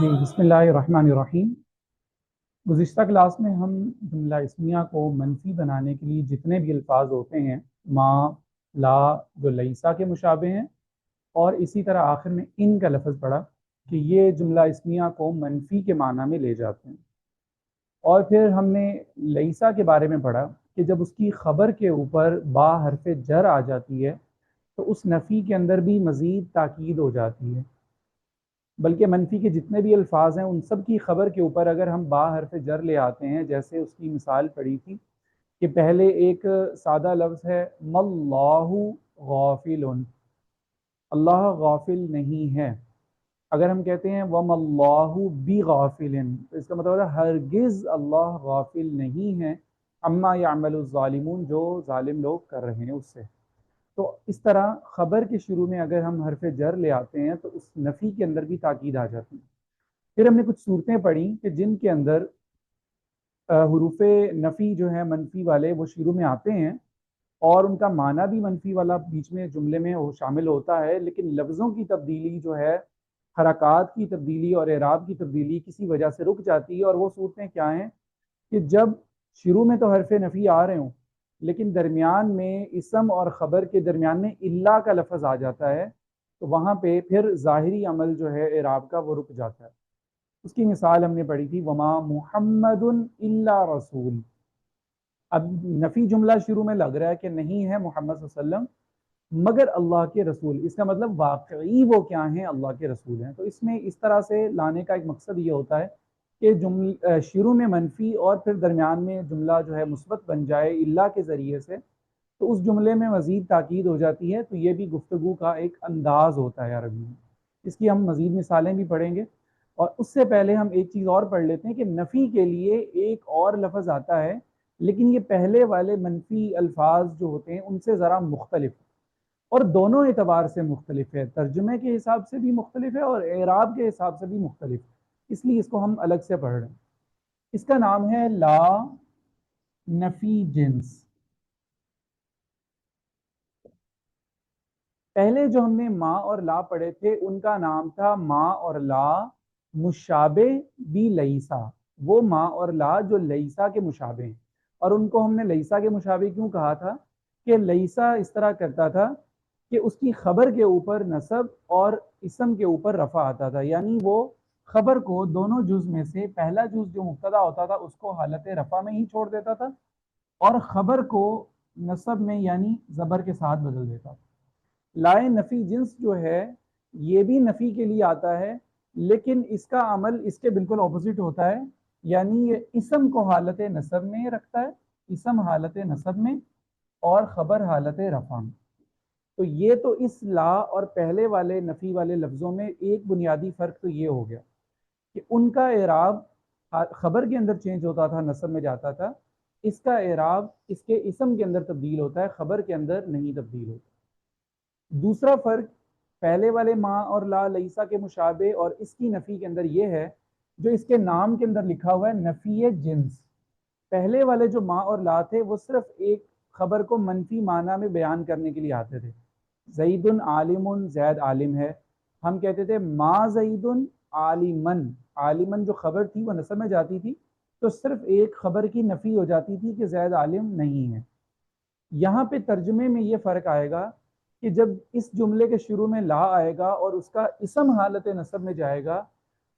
جی بسم اللہ الرحمن الرحیم۔ گزشتہ کلاس میں ہم جملہ اسمیہ کو منفی بنانے کے لیے جتنے بھی الفاظ ہوتے ہیں ما، لا، جو لیسا کے مشابہ ہیں، اور اسی طرح آخر میں ان کا لفظ پڑھا کہ یہ جملہ اسمیہ کو منفی کے معنی میں لے جاتے ہیں۔ اور پھر ہم نے لیسا کے بارے میں پڑھا کہ جب اس کی خبر کے اوپر با حرف جر آ جاتی ہے تو اس نفی کے اندر بھی مزید تاکید ہو جاتی ہے، بلکہ منفی کے جتنے بھی الفاظ ہیں ان سب کی خبر کے اوپر اگر ہم با حرف جر لے آتے ہیں، جیسے اس کی مثال پڑی تھی کہ پہلے ایک سادہ لفظ ہے مَاللَّهُ غافل، اللہ غافل نہیں ہے۔ اگر ہم کہتے ہیں وَمَا اللَّهُ بِغَافِلٍ تو اس کا مطلب ہے ہرگز اللہ غافل نہیں ہے عَمَّا يَعْمَلُ الظَّالِمُونَ، جو ظالم لوگ کر رہے ہیں اس سے۔ تو اس طرح خبر کے شروع میں اگر ہم حرف جر لے آتے ہیں تو اس نفی کے اندر بھی تاکید آ جاتی ہے۔ پھر ہم نے کچھ صورتیں پڑھی کہ جن کے اندر حروف نفی جو ہیں منفی والے وہ شروع میں آتے ہیں اور ان کا معنی بھی منفی والا بیچ میں جملے میں وہ شامل ہوتا ہے، لیکن لفظوں کی تبدیلی جو ہے، حرکات کی تبدیلی اور اعراب کی تبدیلی کسی وجہ سے رک جاتی ہے۔ اور وہ صورتیں کیا ہیں کہ جب شروع میں تو حرف نفی آ رہے ہوں لیکن درمیان میں اسم اور خبر کے درمیان میں الا کا لفظ آ جاتا ہے، تو وہاں پہ پھر ظاہری عمل جو ہے اعراب کا وہ رک جاتا ہے۔ اس کی مثال ہم نے پڑھی تھی وما محمد الا رسول۔ اب نفی جملہ شروع میں لگ رہا ہے کہ نہیں ہے محمد صلی اللہ علیہ وسلم مگر اللہ کے رسول، اس کا مطلب واقعی وہ کیا ہیں؟ اللہ کے رسول ہیں۔ تو اس میں اس طرح سے لانے کا ایک مقصد یہ ہوتا ہے کہ شروع میں منفی اور پھر درمیان میں جملہ جو ہے مثبت بن جائے اللہ کے ذریعے سے، تو اس جملے میں مزید تاکید ہو جاتی ہے۔ تو یہ بھی گفتگو کا ایک انداز ہوتا ہے عربی میں، اس کی ہم مزید مثالیں بھی پڑھیں گے۔ اور اس سے پہلے ہم ایک چیز اور پڑھ لیتے ہیں کہ نفی کے لیے ایک اور لفظ آتا ہے، لیکن یہ پہلے والے منفی الفاظ جو ہوتے ہیں ان سے ذرا مختلف، اور دونوں اعتبار سے مختلف ہے، ترجمے کے حساب سے بھی مختلف ہے اور اعراب کے حساب سے بھی مختلف، اس لیے اس کو ہم الگ سے پڑھ رہے ہیں۔ اس کا نام ہے لا نفی جنس۔ پہلے جو ہم نے ما اور لا پڑھے تھے ان کا نام تھا ما اور لا مشابہ بی لیسا، وہ ما اور لا جو لیسا کے مشابہ ہیں۔ اور ان کو ہم نے لیسا کے مشابہ کیوں کہا تھا کہ لیسا اس طرح کرتا تھا کہ اس کی خبر کے اوپر نصب اور اسم کے اوپر رفع آتا تھا، یعنی وہ خبر کو دونوں جز میں سے پہلا جز جو مبتدا ہوتا تھا اس کو حالت رفع میں ہی چھوڑ دیتا تھا اور خبر کو نصب میں یعنی زبر کے ساتھ بدل دیتا تھا۔ لائے نفی جنس جو ہے یہ بھی نفی کے لیے آتا ہے، لیکن اس کا عمل اس کے بالکل اپوزٹ ہوتا ہے، یعنی یہ اسم کو حالت نصب میں رکھتا ہے، اسم حالت نصب میں اور خبر حالت رفع میں۔ تو یہ تو اس لا اور پہلے والے نفی والے لفظوں میں ایک بنیادی فرق تو یہ ہو گیا کہ ان کا اعراب خبر کے اندر چینج ہوتا تھا، نصب میں جاتا تھا، اس کا اعراب اس کے اسم کے اندر تبدیل ہوتا ہے، خبر کے اندر نہیں تبدیل ہوتا۔ دوسرا فرق پہلے والے ما اور لا لیسا کے مشابہ اور اس کی نفی کے اندر یہ ہے جو اس کے نام کے اندر لکھا ہوا ہے نفی جنس۔ پہلے والے جو ما اور لا تھے وہ صرف ایک خبر کو منفی معنی میں بیان کرنے کے لیے آتے تھے، زید عالم، زید عالم ہے، ہم کہتے تھے ما زید عالمن، عالمن جو خبر تھی وہ نصب میں جاتی تھی تو صرف ایک خبر کی نفی ہو جاتی تھی کہ زید عالم نہیں ہے۔ یہاں پہ ترجمے میں یہ فرق آئے گا کہ جب اس جملے کے شروع میں لا آئے گا اور اس کا اسم حالت نصب میں جائے گا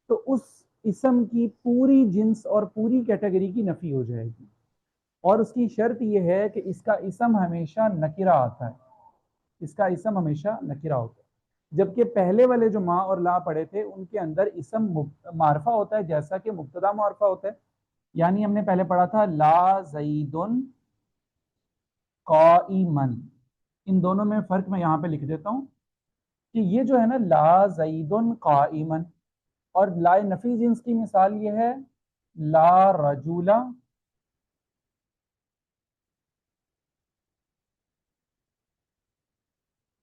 تو اس اسم کی پوری جنس اور پوری کیٹیگری کی نفی ہو جائے گی، اور اس کی شرط یہ ہے کہ اس کا اسم ہمیشہ نکرہ آتا ہے، اس کا اسم ہمیشہ نکرہ ہوتا ہے۔ جبکہ پہلے والے جو ما اور لا پڑھے تھے ان کے اندر اسم معرفہ ہوتا ہے جیسا کہ مبتدا معرفہ ہوتا ہے، یعنی ہم نے پہلے پڑھا تھا لا زید قائمن۔ ان دونوں میں فرق میں یہاں پہ لکھ دیتا ہوں کہ یہ جو ہے نا لا زید قائمن، اور لا نفی جنس کی مثال یہ ہے لا رجولا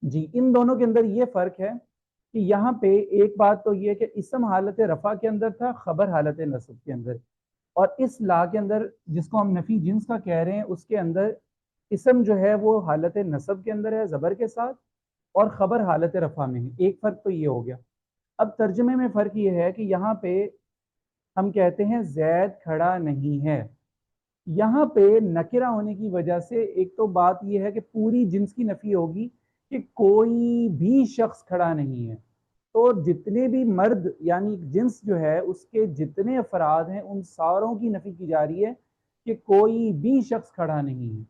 جی۔ ان دونوں کے اندر یہ فرق ہے کہ یہاں پہ ایک بات تو یہ کہ اسم حالت رفع کے اندر تھا، خبر حالت نصب کے اندر، اور اس لا کے اندر جس کو ہم نفی جنس کا کہہ رہے ہیں اس کے اندر اسم جو ہے وہ حالت نصب کے اندر ہے زبر کے ساتھ اور خبر حالت رفع میں ہے۔ ایک فرق تو یہ ہو گیا۔ اب ترجمے میں فرق یہ ہے کہ یہاں پہ ہم کہتے ہیں زید کھڑا نہیں ہے، یہاں پہ نکرہ ہونے کی وجہ سے ایک تو بات یہ ہے کہ پوری جنس کی نفی ہوگی کہ کوئی بھی شخص کھڑا نہیں ہے، تو جتنے بھی مرد یعنی جنس جو ہے اس کے جتنے افراد ہیں ان ساروں کی نفی کی جا رہی ہے کہ کوئی بھی شخص کھڑا نہیں ہے،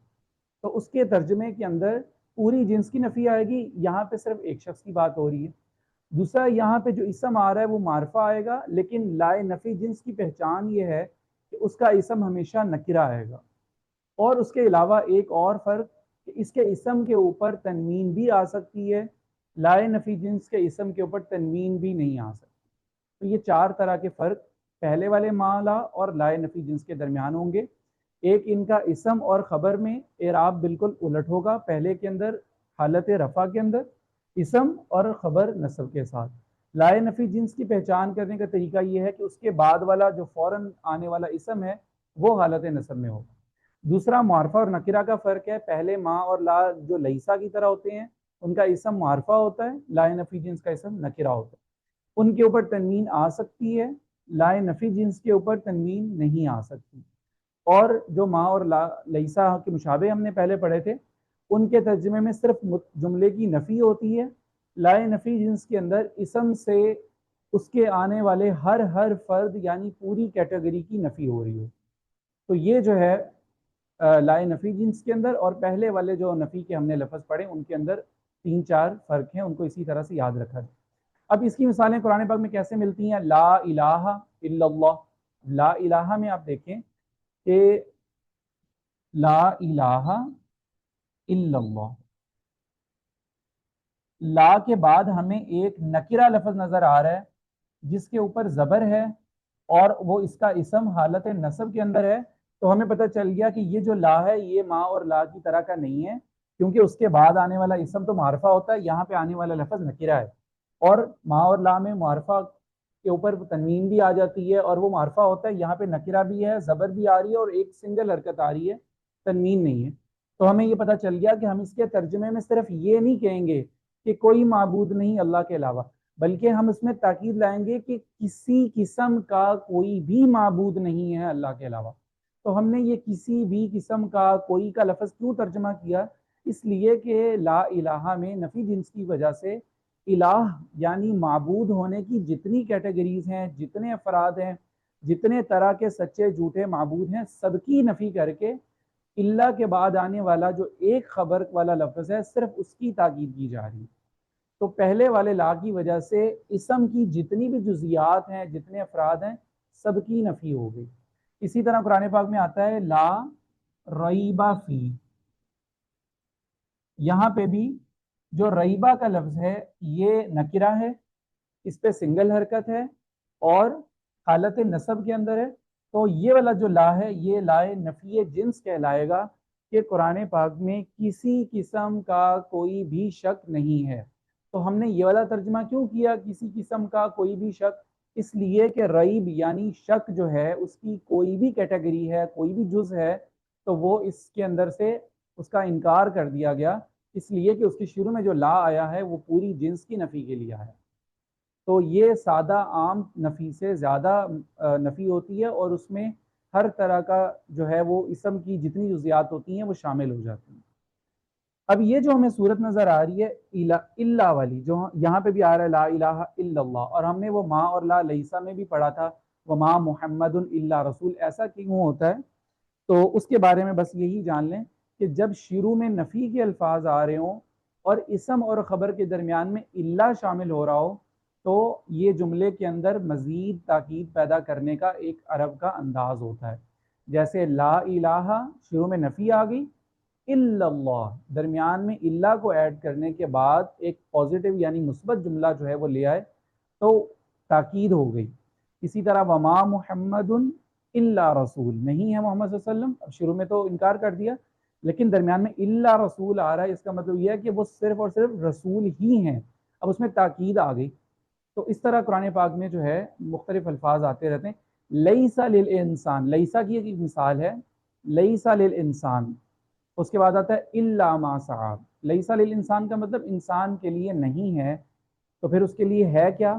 تو اس کے ترجمے کے اندر پوری جنس کی نفی آئے گی، یہاں پہ صرف ایک شخص کی بات ہو رہی ہے۔ دوسرا یہاں پہ جو اسم آ رہا ہے وہ معرفہ آئے گا، لیکن لائے نفی جنس کی پہچان یہ ہے کہ اس کا اسم ہمیشہ نکرہ آئے گا، اور اس کے علاوہ ایک اور فرق کہ اس کے اسم کے اوپر تنوین بھی آ سکتی ہے، لائے نفی جنس کے اسم کے اوپر تنوین بھی نہیں آ سکتی۔ تو یہ چار طرح کے فرق پہلے والے مالا اور لائے نفی جنس کے درمیان ہوں گے۔ ایک ان کا اسم اور خبر میں اعراب بالکل الٹ ہوگا، پہلے کے اندر حالت رفع کے اندر اسم اور خبر نصب کے ساتھ۔ لائے نفی جنس کی پہچان کرنے کا طریقہ یہ ہے کہ اس کے بعد والا جو فوراً آنے والا اسم ہے وہ حالت نصب میں ہوگا۔ دوسرا معرفہ اور نکرہ کا فرق ہے، پہلے ما اور لا جو لیسا کی طرح ہوتے ہیں ان کا اسم معرفہ ہوتا ہے، لائے نفی جنس کا اسم نکرہ ہوتا ہے، ان کے اوپر تنوین آ سکتی ہے، لائے نفی جنس کے اوپر تنوین نہیں آ سکتی۔ اور جو ما اور لیسا کے مشابہ ہم نے پہلے پڑھے تھے ان کے ترجمے میں صرف جملے کی نفی ہوتی ہے، لائے نفی جنس کے اندر اسم سے اس کے آنے والے ہر فرد یعنی پوری کیٹیگری کی نفی ہو رہی ہو۔ تو یہ جو ہے لائے نفی جنس کے اندر اور پہلے والے جو نفی کے ہم نے لفظ پڑھے ان کے اندر 3-4 فرق ہیں، ان کو اسی طرح سے یاد رکھا جائے۔ اب اس کی مثالیں قرآن پاک میں کیسے ملتی ہیں؟ لا الہ الا اللہ، لا الہ میں آپ دیکھیں کہ لا الہ الا اللہ، لا کے بعد ہمیں ایک نکرہ لفظ نظر آ رہا ہے جس کے اوپر زبر ہے اور وہ اس کا اسم حالت نصب کے اندر ہے، تو ہمیں پتہ چل گیا کہ یہ جو لا ہے یہ ما اور لا کی طرح کا نہیں ہے، کیونکہ اس کے بعد آنے والا اسم تو معرفہ ہوتا ہے، یہاں پہ آنے والا لفظ نکرہ ہے، اور ما اور لا میں معرفہ کے اوپر تنوین بھی آ جاتی ہے اور وہ معرفہ ہوتا ہے، یہاں پہ نکرہ بھی ہے، زبر بھی آ رہی ہے اور ایک سنگل حرکت آ رہی ہے، تنوین نہیں ہے۔ تو ہمیں یہ پتہ چل گیا کہ ہم اس کے ترجمے میں صرف یہ نہیں کہیں گے کہ کوئی معبود نہیں اللہ کے علاوہ، بلکہ ہم اس میں تاکید لائیں گے کہ کسی قسم کا کوئی بھی معبود نہیں ہے اللہ کے علاوہ۔ تو ہم نے یہ کسی بھی قسم کا کوئی کا لفظ کیوں ترجمہ کیا؟ اس لیے کہ لا الہ میں نفی جنس کی وجہ سے الہ یعنی معبود ہونے کی جتنی کیٹیگریز ہیں، جتنے افراد ہیں، جتنے طرح کے سچے جھوٹے معبود ہیں، سب کی نفی کر کے اللہ کے بعد آنے والا جو ایک خبر والا لفظ ہے صرف اس کی تاکید کی جا رہی ہے۔ تو پہلے والے لا کی وجہ سے اسم کی جتنی بھی جزیات ہیں، جتنے افراد ہیں، سب کی نفی ہو گئی۔ اسی طرح قرآن پاک میں آتا ہے لا ریبہ فی، یہاں پہ بھی جو ریبہ کا لفظ ہے یہ نکرہ ہے، اس پہ سنگل حرکت ہے اور حالت نصب کے اندر ہے، تو یہ والا جو لا ہے یہ لائے نفی جنس کہلائے گا کہ قرآن پاک میں کسی قسم کا کوئی بھی شک نہیں ہے۔ تو ہم نے یہ والا ترجمہ کیوں کیا کسی قسم کا کوئی بھی شک؟ اس لیے کہ ریب یعنی شک جو ہے اس کی کوئی بھی کیٹیگری ہے، کوئی بھی جز ہے، تو وہ اس کے اندر سے اس کا انکار کر دیا گیا، اس لیے کہ اس کے شروع میں جو لا آیا ہے وہ پوری جنس کی نفی کے لیے آیا۔ تو یہ سادہ عام نفی سے زیادہ نفی ہوتی ہے اور اس میں ہر طرح کا جو ہے وہ اسم کی جتنی جزیات ہوتی ہیں وہ شامل ہو جاتی ہیں۔ اب یہ جو ہمیں صورت نظر آ رہی ہے اللہ والی، جو یہاں پہ بھی آ رہا ہے لا الہ الا اللہ، اور ہم نے وہ ما اور لا لیسا میں بھی پڑھا تھا وما محمد الا رسول، ایسا کیوں ہوتا ہے؟ تو اس کے بارے میں بس یہی جان لیں کہ جب شروع میں نفی کے الفاظ آ رہے ہوں اور اسم اور خبر کے درمیان میں اللہ شامل ہو رہا ہو تو یہ جملے کے اندر مزید تاکید پیدا کرنے کا ایک عرب کا انداز ہوتا ہے، جیسے لا الہ شروع میں نفی آ گئی، الا اللہ درمیان میں اللہ کو ایڈ کرنے کے بعد ایک پازیٹیو یعنی مثبت جملہ جو ہے وہ لے آئے تو تاکید ہو گئی۔ اسی طرح وما محمد الا رسول، نہیں ہے محمد صلی اللہ علیہ وسلم، اب شروع میں تو انکار کر دیا لیکن درمیان میں الا رسول آ رہا ہے، اس کا مطلب یہ ہے کہ وہ صرف اور صرف رسول ہی ہیں، اب اس میں تاکید آ گئی۔ تو اس طرح قرآن پاک میں جو ہے مختلف الفاظ آتے رہتے ہیں۔ لیسا للانسان، لیسا کی ایک مثال ہے لیسا للانسان، اس کے بعد آتا ہے الا ما سعی، لیسا للانسان کا مطلب انسان کے لیے نہیں ہے، تو پھر اس کے لیے ہے کیا؟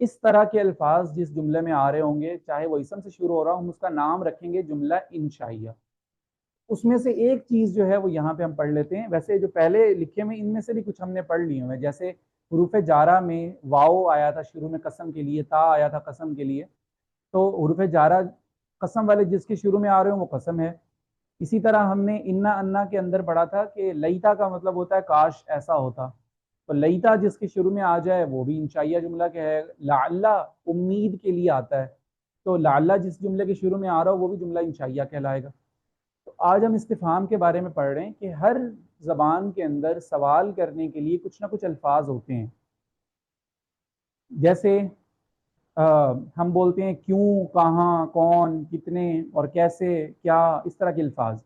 اس طرح کے الفاظ جس جملے میں آ رہے ہوں گے، چاہے وہ اسم سے شروع ہو رہا ہو، ہم اس کا نام رکھیں گے جملہ انشائیہ۔ اس میں سے ایک چیز جو ہے وہ یہاں پہ ہم پڑھ لیتے ہیں، ویسے جو پہلے لکھے ہوئے ان میں سے بھی کچھ ہم نے پڑھ لیے ہوئے، جیسے حروف جارہ میں واو آیا تھا شروع میں قسم کے لیے، تا آیا تھا قسم کے لیے، تو حروف جارہ قسم والے جس کے شروع میں آ رہے ہوں وہ قسم ہے۔ اسی طرح ہم نے انا انا کے اندر پڑھا تھا کہ لیتا کا مطلب ہوتا ہے کاش ایسا ہوتا، تو لیتا جس کے شروع میں آ جائے وہ بھی انشائیہ جملہ کے ہے۔ لعلہ امید کے لیے آتا ہے، تو لعلہ جس جملے کے شروع میں آ رہا ہو وہ بھی جملہ انشائیہ کہلائے گا۔ تو آج ہم استفہام کے بارے میں پڑھ رہے ہیں کہ ہر زبان کے اندر سوال کرنے کے لیے کچھ نہ کچھ الفاظ ہوتے ہیں، جیسے ہم بولتے ہیں کیوں، کہاں، کون، کتنے اور کیسے، کیا، اس طرح کے الفاظ۔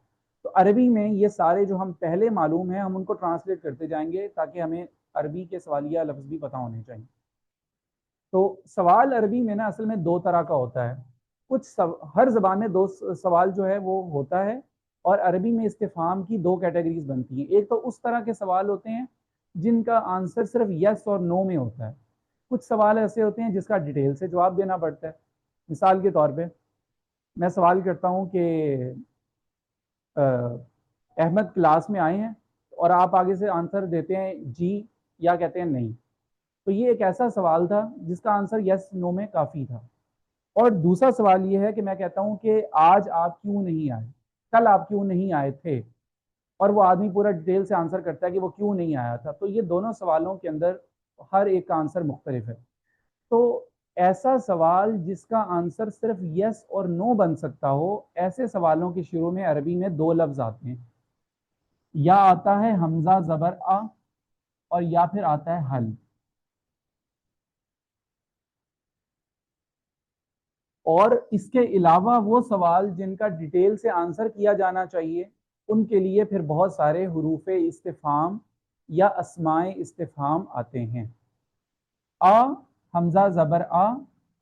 تو عربی میں یہ سارے جو ہم پہلے معلوم ہیں ہم ان کو ٹرانسلیٹ کرتے جائیں گے تاکہ ہمیں عربی کے سوالیہ لفظ بھی پتہ ہونے چاہیے۔ تو سوال عربی میں نا اصل میں دو طرح کا ہوتا ہے، ہر زبان میں دو سوال جو ہے وہ ہوتا ہے، اور عربی میں استفہام کی دو کیٹیگریز بنتی ہیں۔ ایک تو اس طرح کے سوال ہوتے ہیں جن کا آنسر صرف یس اور نو میں ہوتا ہے، کچھ سوال ایسے ہوتے ہیں جس کا ڈیٹیل سے جواب دینا پڑتا ہے۔ مثال کے طور پہ میں سوال کرتا ہوں کہ احمد کلاس میں آئے ہیں، اور آپ آگے سے آنسر دیتے ہیں جی یا کہتے ہیں نہیں، تو یہ ایک ایسا سوال تھا جس کا آنسر یس نو میں کافی تھا۔ اور دوسرا سوال یہ ہے کہ میں کہتا ہوں کہ آج آپ کیوں نہیں آئے، کل آپ کیوں نہیں آئے تھے، اور وہ آدمی پورا ڈیٹیل سے آنسر کرتا ہے کہ وہ کیوں نہیں آیا تھا۔ تو یہ دونوں سوالوں کے اندر ہر ایک کا آنسر مختلف ہے۔ تو ایسا سوال جس کا آنسر صرف یس اور نو بن سکتا ہو، ایسے سوالوں کے شروع میں عربی میں دو لفظ آتے ہیں، یا آتا ہے حمزہ زبر آ، اور یا پھر آتا ہے حل۔ اور اس کے علاوہ وہ سوال جن کا ڈیٹیل سے آنسر کیا جانا چاہیے ان کے لیے پھر بہت سارے حروف استفہام یا اسماء استفہام آتے ہیں۔ آ، حمزہ زبر آ،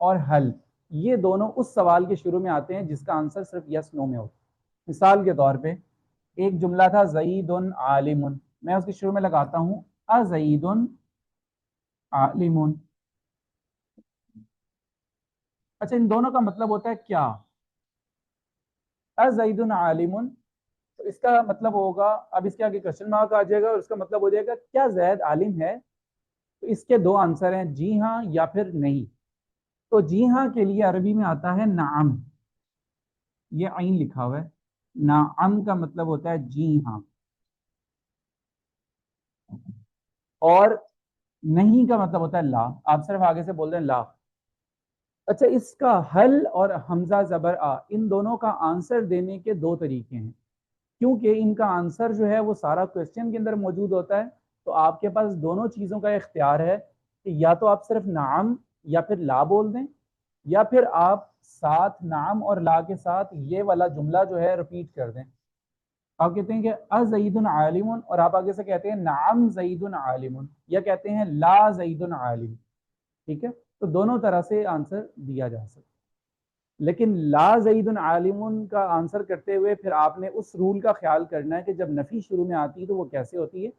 اور حل، یہ دونوں اس سوال کے شروع میں آتے ہیں جس کا آنسر صرف یس نو میں ہوتا ہے۔ مثال کے طور پہ ایک جملہ تھا زید عالم، میں اس کے شروع میں لگاتا ہوں ازید عالم۔ اچھا، ان دونوں کا مطلب ہوتا ہے کیا؟ ازید عالم، تو اس کا مطلب ہوگا، اب اس کے آگے کوشچن مارک آ جائے گا اور اس کا مطلب ہو جائے گا کیا زید عالم ہے؟ تو اس کے دو آنسر ہیں، جی ہاں یا پھر نہیں۔ تو جی ہاں کے لیے عربی میں آتا ہے نعم، یہ عین لکھا ہوا ہے، نعم کا مطلب ہوتا ہے جی ہاں، اور نہیں کا مطلب ہوتا ہے لا، آپ صرف آگے سے بول دیں لا۔ اچھا، اس کا حل اور حمزہ زبر آ، ان دونوں کا آنسر دینے کے دو طریقے ہیں، کیونکہ ان کا آنسر جو ہے وہ سارا کوشچن کے اندر موجود ہوتا ہے، تو آپ کے پاس دونوں چیزوں کا اختیار ہے کہ یا تو آپ صرف نعم یا پھر لا بول دیں، یا پھر آپ ساتھ نعم اور لا کے ساتھ یہ والا جملہ جو ہے رپیٹ کر دیں۔ آپ کہتے ہیں کہ ازید عالم، اور آپ آگے سے کہتے ہیں نعم زید عالم، یا کہتے ہیں لا زید عالم، ٹھیک ہے؟ تو دونوں طرح سے آنسر دیا جا سکتا ہے، لیکن لا زید عالم کا آنسر کرتے ہوئے پھر آپ نے اس رول کا خیال کرنا ہے کہ جب نفی شروع میں آتی ہے تو وہ کیسے ہوتی ہے۔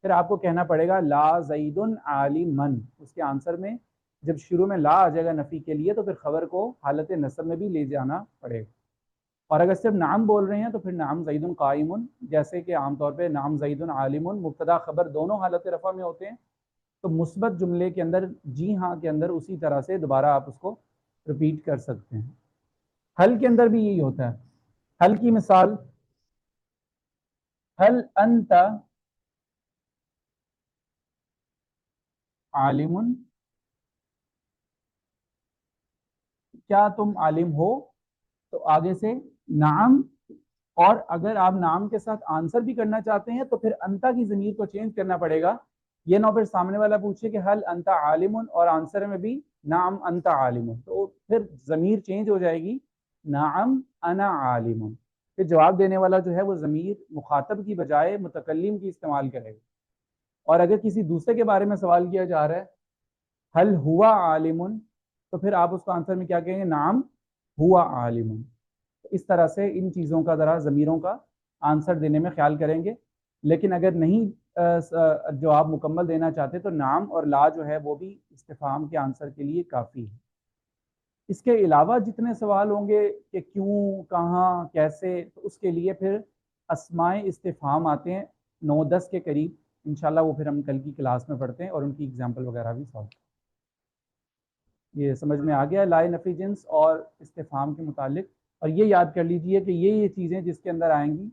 پھر آپ کو کہنا پڑے گا لا زید عالمن، اس کے آنسر میں جب شروع میں لا آ جائے گا نفی کے لیے تو پھر خبر کو حالت نصب میں بھی لے جانا پڑے گا۔ اور اگر صرف نام بول رہے ہیں تو پھر نام زید قائم، جیسے کہ عام طور پہ نام زید عالم مبتدا خبر دونوں حالت رفع میں ہوتے ہیں، تو مثبت جملے کے اندر جی ہاں کے اندر اسی طرح سے دوبارہ آپ اس کو رپیٹ کر سکتے ہیں۔ حل کے اندر بھی یہی ہوتا ہے۔ حل کی مثال، حل انت عالم، کیا تم عالم ہو؟ تو آگے سے نعم، اور اگر آپ نام کے ساتھ آنسر بھی کرنا چاہتے ہیں تو پھر انتا کی ضمیر کو چینج کرنا پڑے گا، یہ نہ پھر سامنے والا پوچھے کہ حل انتا عالم اور آنسر میں بھی نعم انتا عالم، تو پھر ضمیر چینج ہو جائے گی، نعم انا عالم، پھر جواب دینے والا جو ہے وہ ضمیر مخاطب کی بجائے متکلم کی استعمال کرے گا۔ اور اگر کسی دوسرے کے بارے میں سوال کیا جا رہا ہے حل ہوا عالم، تو پھر آپ اس کو آنسر میں کیا کہیں گے، نعم ہوا عالم۔ اس طرح سے ان چیزوں کا ذرا ضمیروں کا آنسر دینے میں خیال کریں گے، لیکن اگر نہیں جواب مکمل دینا چاہتے تو نام اور لا جو ہے وہ بھی استفہام کے آنسر کے لیے کافی ہے۔ اس کے علاوہ جتنے سوال ہوں گے کہ کیوں، کہاں، کیسے، تو اس کے لیے پھر اسماء استفہام آتے ہیں 9-10 کے قریب، انشاءاللہ وہ پھر ہم کل کی کلاس میں پڑھتے ہیں اور ان کی اگزامپل وغیرہ بھی سالو۔ یہ سمجھ میں آ گیا لائے نفی جنس اور استفہام کے متعلق، اور یہ یاد کر لیجئے کہ یہ چیزیں جس کے اندر آئیں گی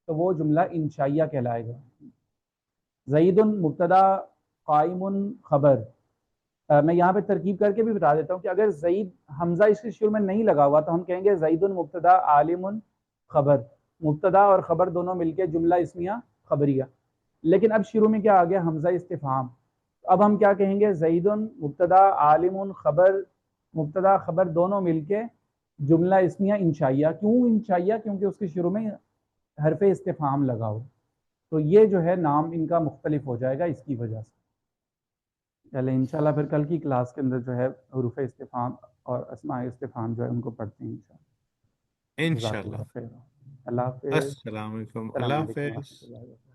تو وہ جملہ انشائیہ کہلائے گا۔ زید مبتدا، قائم خبر۔ میں یہاں پہ ترکیب کر کے بھی بتا دیتا ہوں کہ اگر زید حمزہ اس کے شروع میں نہیں لگا ہوا تو ہم کہیں گے زید مبتدا عالم خبر، مبتدا اور خبر دونوں مل کے جملہ اسمیہ خبریہ۔ لیکن اب شروع میں کیا آ گیا؟ حمزہ استفہام۔ اب ہم کیا کہیں گے؟ زید مبتدا عالم خبر، مبتدا خبر دونوں مل کے جملہ اسمیہ انشائیہ۔ کیوں انشائیہ؟ کیونکہ اس کے شروع میں حرف استفہام لگا ہو، تو یہ جو ہے نام ان کا مختلف ہو جائے گا اس کی وجہ سے۔ چلے انشاءاللہ پھر کل کی کلاس کے اندر جو ہے حروف استفہام اور اسماء استفہام جو ہے ان کو پڑھتے ہیں انشاءاللہ۔ جزاک انشاءاللہ۔ اللہ خیر۔ اللہ حافظ۔ السلام علیکم، السلام اللہ علیکم حافظ۔ ورحمۃ اللہ وبرکاتہ۔